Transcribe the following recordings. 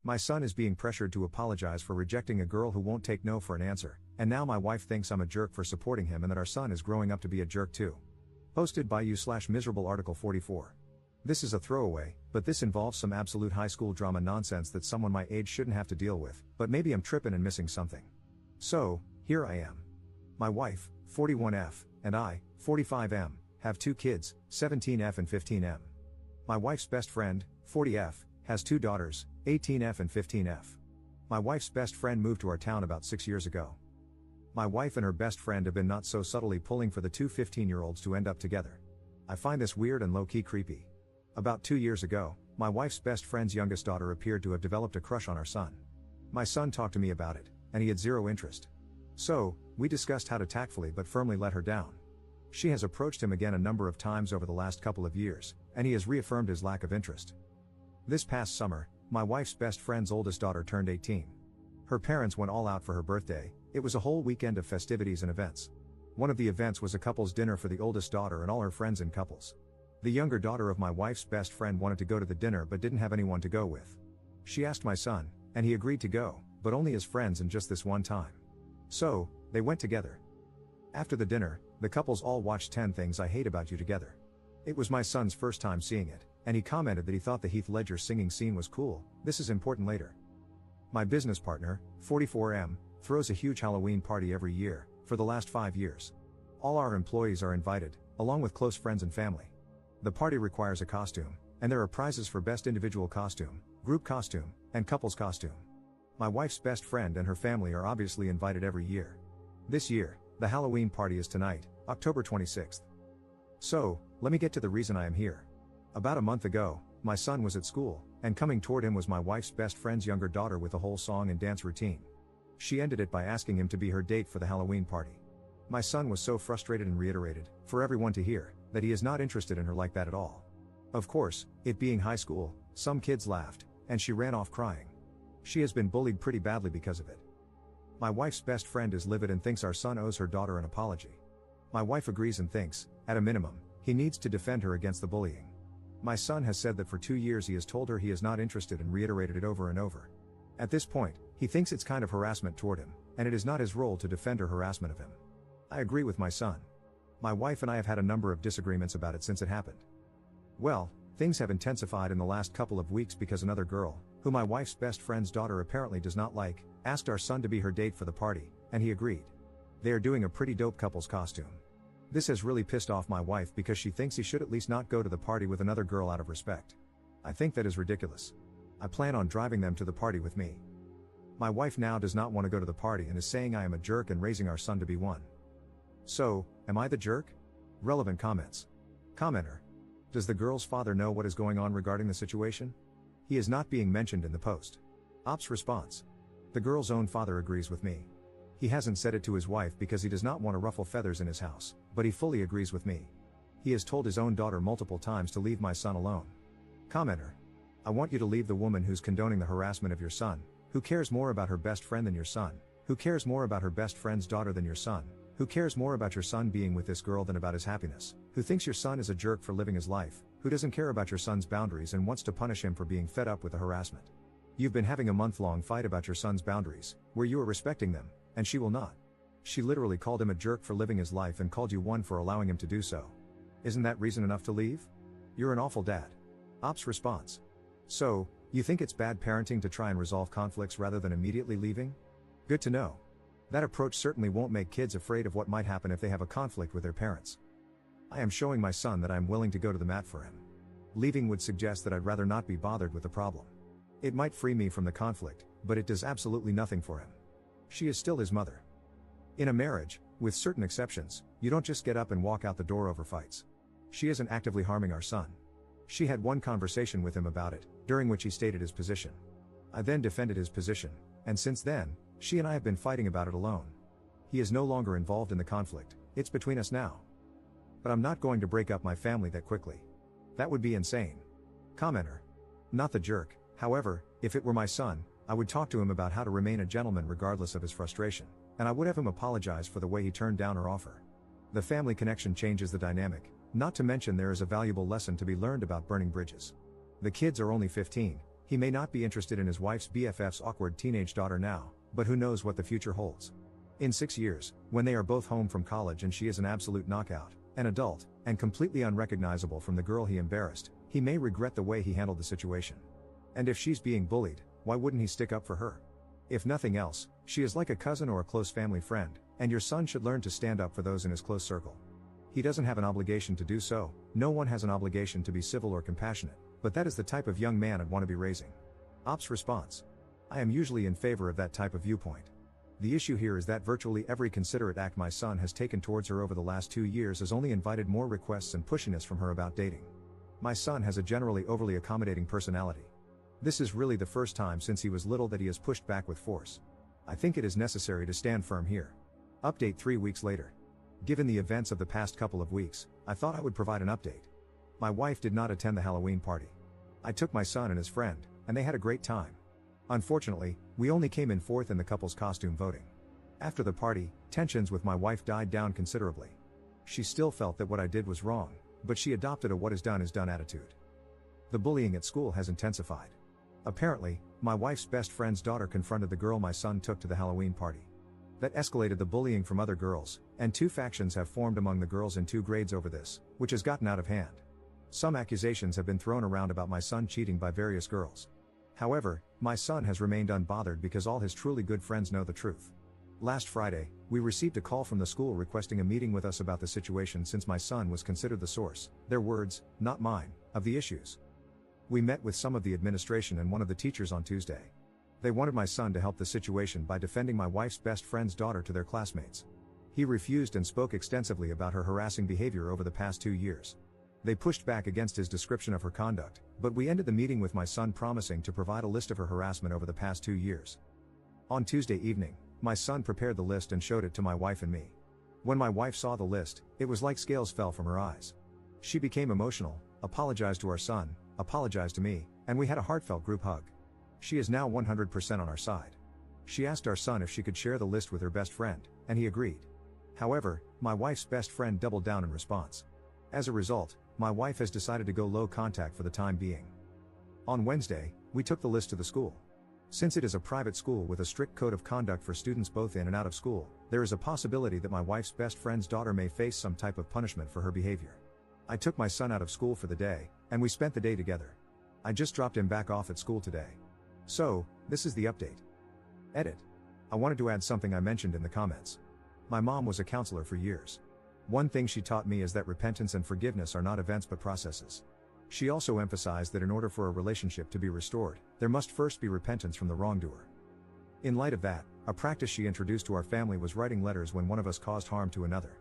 My son is being pressured to apologize for rejecting a girl who won't take no for an answer, and now my wife thinks I'm a jerk for supporting him and that our son is growing up to be a jerk too. Posted by you/miserable article 44. This is a throwaway, but this involves some absolute high school drama nonsense that someone my age shouldn't have to deal with, but maybe I'm tripping and missing something. So, here I am. My wife, 41F, and I, 45M, have 2 kids, 17F and 15M. My wife's best friend, 40F, has 2 daughters, 18F and 15F. My wife's best friend moved to our town about 6 years ago. My wife and her best friend have been not so subtly pulling for the 2 15-year-olds to end up together. I find this weird and low-key creepy. About 2 years ago, my wife's best friend's youngest daughter appeared to have developed a crush on our son. My son talked to me about it, and he had zero interest. So, we discussed how to tactfully but firmly let her down. She has approached him again a number of times over the last couple of years, and he has reaffirmed his lack of interest. This past summer, my wife's best friend's oldest daughter turned 18. Her parents went all out for her birthday. It was a whole weekend of festivities and events. One of the events was a couple's dinner for the oldest daughter and all her friends in couples. The younger daughter of my wife's best friend wanted to go to the dinner but didn't have anyone to go with. She asked my son, and he agreed to go, but only as friends and just this one time. So, they went together. After the dinner, the couples all watched 10 Things I Hate About You together. It was my son's first time seeing it, and he commented that he thought the Heath Ledger singing scene was cool. This is important later. My business partner, 44M, throws a huge Halloween party every year, for the last 5 years. All our employees are invited, along with close friends and family. The party requires a costume, and there are prizes for best individual costume, group costume, and couples costume. My wife's best friend and her family are obviously invited every year. This year, the Halloween party is tonight, October 26th. So, let me get to the reason I am here. About a month ago, my son was at school, and coming toward him was my wife's best friend's younger daughter with a whole song and dance routine. She ended it by asking him to be her date for the Halloween party. My son was so frustrated and reiterated, for everyone to hear, that he is not interested in her like that at all. Of course, it being high school, some kids laughed, and she ran off crying. She has been bullied pretty badly because of it. My wife's best friend is livid and thinks our son owes her daughter an apology. My wife agrees and thinks, at a minimum, he needs to defend her against the bullying. My son has said that for 2 years he has told her he is not interested and reiterated it over and over. At this point, he thinks it's kind of harassment toward him, and it is not his role to defend her harassment of him. I agree with my son. My wife and I have had a number of disagreements about it since it happened. Well, things have intensified in the last couple of weeks because another girl, who my wife's best friend's daughter apparently does not like, asked our son to be her date for the party, and he agreed. They are doing a pretty dope couple's costume. This has really pissed off my wife because she thinks he should at least not go to the party with another girl out of respect. I think that is ridiculous. I plan on driving them to the party with me. My wife now does not want to go to the party and is saying I am a jerk and raising our son to be one. So, am I the jerk? Relevant comments. Commenter. Does the girl's father know what is going on regarding the situation? He is not being mentioned in the post. Ops response. The girl's own father agrees with me. He hasn't said it to his wife because he does not want to ruffle feathers in his house, but he fully agrees with me. He has told his own daughter multiple times to leave my son alone. Commenter. I want you to leave the woman who's condoning the harassment of your son, who cares more about her best friend than your son, who cares more about her best friend's daughter than your son, who cares more about your son being with this girl than about his happiness, who thinks your son is a jerk for living his life, who doesn't care about your son's boundaries and wants to punish him for being fed up with the harassment. You've been having a month-long fight about your son's boundaries, where you are respecting them, and she will not. She literally called him a jerk for living his life and called you one for allowing him to do so. Isn't that reason enough to leave? You're an awful dad. Ops response. So, you think it's bad parenting to try and resolve conflicts rather than immediately leaving? Good to know. That approach certainly won't make kids afraid of what might happen if they have a conflict with their parents. I am showing my son that I am willing to go to the mat for him. Leaving would suggest that I'd rather not be bothered with the problem. It might free me from the conflict, but it does absolutely nothing for him. She is still his mother. In a marriage, with certain exceptions, you don't just get up and walk out the door over fights. She isn't actively harming our son. She had one conversation with him about it, during which he stated his position. I then defended his position, and since then, she and I have been fighting about it alone. He is no longer involved in the conflict, it's between us now. But I'm not going to break up my family that quickly. That would be insane. Commenter. Not the jerk, however, if it were my son, I would talk to him about how to remain a gentleman regardless of his frustration, and I would have him apologize for the way he turned down her offer. The family connection changes the dynamic, not to mention there is a valuable lesson to be learned about burning bridges. The kids are only 15, He may not be interested in his wife's BFF's awkward teenage daughter now, but who knows what the future holds. In 6 years, when they are both home from college and she is an absolute knockout, an adult, and completely unrecognizable from the girl he embarrassed, he may regret the way he handled the situation. And if she's being bullied, why wouldn't he stick up for her? If nothing else, she is like a cousin or a close family friend, and your son should learn to stand up for those in his close circle. He doesn't have an obligation to do so, no one has an obligation to be civil or compassionate, but that is the type of young man I'd want to be raising. Ops response. I am usually in favor of that type of viewpoint. The issue here is that virtually every considerate act my son has taken towards her over the last 2 years has only invited more requests and pushiness from her about dating. My son has a generally overly accommodating personality. This is really the first time since he was little that he has pushed back with force. I think it is necessary to stand firm here. Update 3 weeks later. Given the events of the past couple of weeks, I thought I would provide an update. My wife did not attend the Halloween party. I took my son and his friend, and they had a great time. Unfortunately, we only came in fourth in the couple's costume voting. After the party, tensions with my wife died down considerably. She still felt that what I did was wrong, but she adopted a what is done attitude. The bullying at school has intensified. Apparently, my wife's best friend's daughter confronted the girl my son took to the Halloween party. That escalated the bullying from other girls, and 2 factions have formed among the girls in 2 grades over this, which has gotten out of hand. Some accusations have been thrown around about my son cheating by various girls. However, my son has remained unbothered because all his truly good friends know the truth. Last Friday, we received a call from the school requesting a meeting with us about the situation since my son was considered the source, their words, not mine, of the issues. We met with some of the administration and one of the teachers on Tuesday. They wanted my son to help the situation by defending my wife's best friend's daughter to their classmates. He refused and spoke extensively about her harassing behavior over the past 2 years. They pushed back against his description of her conduct, but we ended the meeting with my son promising to provide a list of her harassment over the past 2 years. On Tuesday evening, my son prepared the list and showed it to my wife and me. When my wife saw the list, it was like scales fell from her eyes. She became emotional, apologized to our son, apologized to me, and we had a heartfelt group hug. She is now 100% on our side. She asked our son if she could share the list with her best friend, and he agreed. However, my wife's best friend doubled down in response. As a result, my wife has decided to go low contact for the time being. On Wednesday, we took the list to the school. Since it is a private school with a strict code of conduct for students both in and out of school, there is a possibility that my wife's best friend's daughter may face some type of punishment for her behavior. I took my son out of school for the day, and we spent the day together. I just dropped him back off at school today. So, this is the update. Edit. I wanted to add something I mentioned in the comments. My mom was a counselor for years. One thing she taught me is that repentance and forgiveness are not events but processes. She also emphasized that in order for a relationship to be restored, there must first be repentance from the wrongdoer. In light of that, a practice she introduced to our family was writing letters when one of us caused harm to another.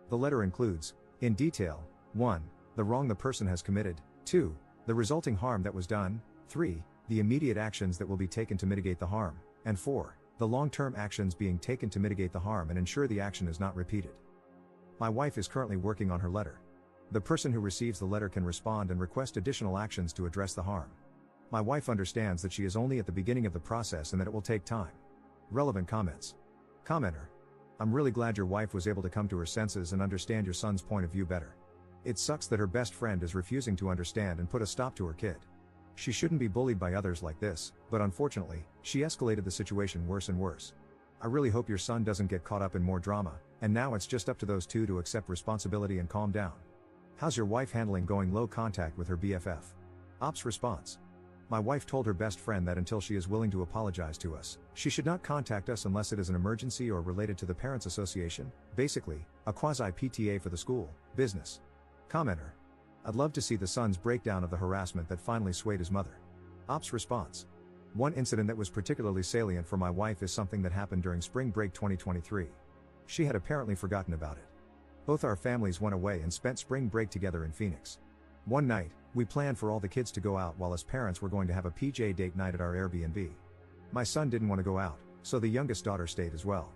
The letter includes, in detail, 1. The wrong the person has committed, 2. The resulting harm that was done, 3. The immediate actions that will be taken to mitigate the harm, and 4. The long-term actions being taken to mitigate the harm and ensure the action is not repeated. My wife is currently working on her letter. The person who receives the letter can respond and request additional actions to address the harm. My wife understands that she is only at the beginning of the process and that it will take time. Relevant comments. Commenter. I'm really glad your wife was able to come to her senses and understand your son's point of view better. It sucks that her best friend is refusing to understand and put a stop to her kid. She shouldn't be bullied by others like this, but unfortunately, she escalated the situation worse and worse. I really hope your son doesn't get caught up in more drama, and now it's just up to those two to accept responsibility and calm down. How's your wife handling going low contact with her BFF? Ops response. My wife told her best friend that until she is willing to apologize to us, she should not contact us unless it is an emergency or related to the Parents Association, basically, a quasi-PTA for the school, business. Commenter. I'd love to see the son's breakdown of the harassment that finally swayed his mother. Ops response. One incident that was particularly salient for my wife is something that happened during spring break 2023. She had apparently forgotten about it. Both our families went away and spent spring break together in Phoenix. One night, we planned for all the kids to go out while as parents were going to have a PJ date night at our Airbnb. My son didn't want to go out, so the youngest daughter stayed as well.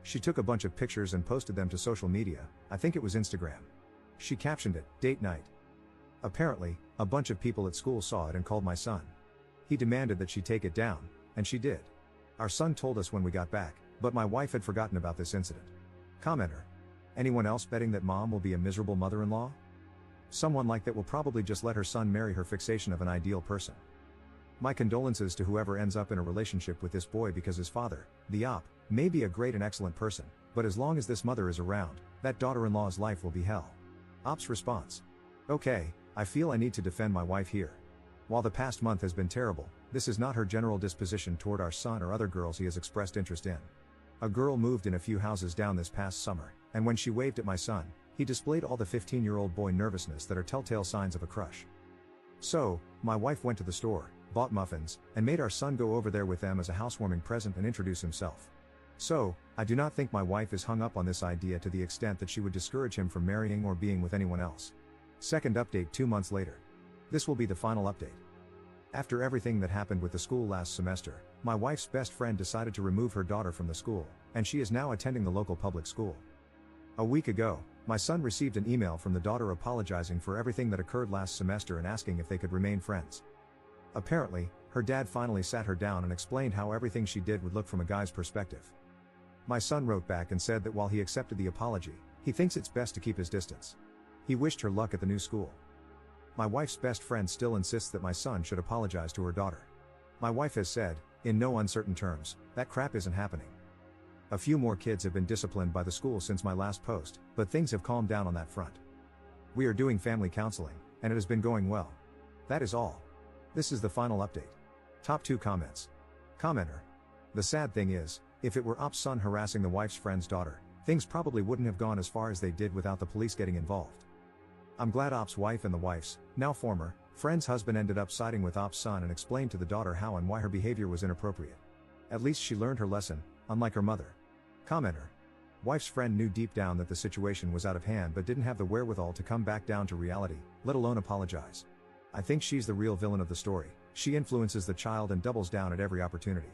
She took a bunch of pictures and posted them to social media, I think it was Instagram. She captioned it, "Date night." Apparently, a bunch of people at school saw it and called my son. He demanded that she take it down, and she did. Our son told us when we got back, but my wife had forgotten about this incident. Commenter. Anyone else betting that mom will be a miserable mother-in-law? Someone like that will probably just let her son marry her fixation of an ideal person. My condolences to whoever ends up in a relationship with this boy because his father, the op, may be a great and excellent person, but as long as this mother is around, that daughter-in-law's life will be hell. Op's response. Okay, I feel I need to defend my wife here. While the past month has been terrible, this is not her general disposition toward our son or other girls he has expressed interest in. A girl moved in a few houses down this past summer, and when she waved at my son, he displayed all the 15-year-old boy nervousness that are telltale signs of a crush. So, my wife went to the store, bought muffins, and made our son go over there with them as a housewarming present and introduce himself. So, I do not think my wife is hung up on this idea to the extent that she would discourage him from marrying or being with anyone else. Second update 2 months later. This will be the final update. After everything that happened with the school last semester, my wife's best friend decided to remove her daughter from the school, and she is now attending the local public school. A week ago, my son received an email from the daughter apologizing for everything that occurred last semester and asking if they could remain friends. Apparently, her dad finally sat her down and explained how everything she did would look from a guy's perspective. My son wrote back and said that while he accepted the apology, he thinks it's best to keep his distance. He wished her luck at the new school. My wife's best friend still insists that my son should apologize to her daughter. My wife has said, in no uncertain terms, that crap isn't happening. A few more kids have been disciplined by the school since my last post, but things have calmed down on that front. We are doing family counseling, and it has been going well. That is all. This is the final update. Top 2 comments. Commenter. The sad thing is, if it were Op's son harassing the wife's friend's daughter, things probably wouldn't have gone as far as they did without the police getting involved. I'm glad Op's wife and the wife's, now former, friend's husband ended up siding with Op's son and explained to the daughter how and why her behavior was inappropriate. At least she learned her lesson, unlike her mother. Commenter. Wife's friend knew deep down that the situation was out of hand but didn't have the wherewithal to come back down to reality, let alone apologize. I think she's the real villain of the story. She influences the child and doubles down at every opportunity.